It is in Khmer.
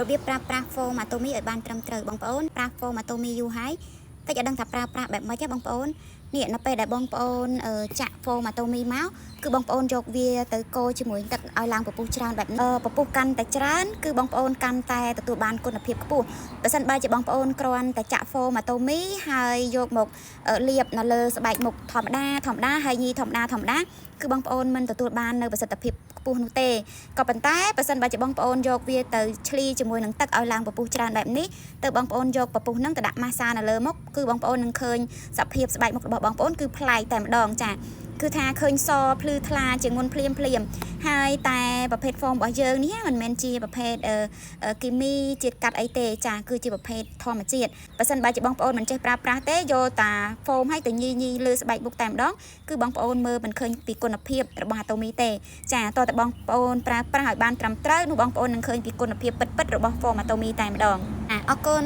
របៀបប្រើប្រាស់ foam atomy ឲ្យបានត្រឹមត្រូវបងប្អូនប្រើ foam atomy យូរហើយតែឲ្យដឹងថាប្រើប្រាស់បែបម៉េចទេបងប្អូននេះនៅពេលដែលបងប្អូនចាក់ foam atomy មកគឺបងប្អូនយកវាទៅកូរជាមួយទឹកឲ្យឡើងពពុះច្រើនបែបនេះពពុះកាន់តែច្រើនគឺបងប្អូនកាន់តែទទួលបានគុណភាពខ្ពស់បើសិនបើជាបងប្អូនគ្រាន់តែចាក់ foam atomy ហើយយកមកលាបនៅលើស្បែកមុខធម្មតាហើយញីធម្មតាគឺបងប្អូនមិនទទួលបាននៅប្រសិទ្ធភាពខ្ពស់នោះទេក៏ប៉ុន្តែបើសិនបើជាបងប្អូនយកវាទៅឆ្លីជាមួយនឹងទឹកឲ្យឡើងពពុះច្រើនបែបនេះទៅបងប្អូនយកពពុះហ្នឹងទៅដាក់ម៉ាស្សានៅលើមុខគឺបងប្អូននឹងឃើញសភាពស្បែកមុខរបស់បងប្អូនគឺប្លែកតែម្ដងចាគឺថាឃើញសភ្លឺថ្លាជាងមុនភ្លាមហើយតែប្រភេទ foam របស់យើងនេះមិនមែនជាប្រភេទគីមីជាតិកាត់អីទេចាគឺជាប្រភេទធម្មជាតិបើសិនបើជាបងប្អូនមិនចេះប្រើប្រាស់ទេយកតា foam ឲ្យទៅញីលើស្បែកមុខតែម្ដងគឺបងប្អូនមើលមិនឃើញពីគុណភាពរបស់ atomy ទេចាតើតើបងប្អូនប្រើប្រាស់ឲ្យបានត្រឹមត្រូវនោះបងប្អូននឹងឃើញពីគុណភាពពិតៗរបស់ foam atomy តែម្ដងអរគុណ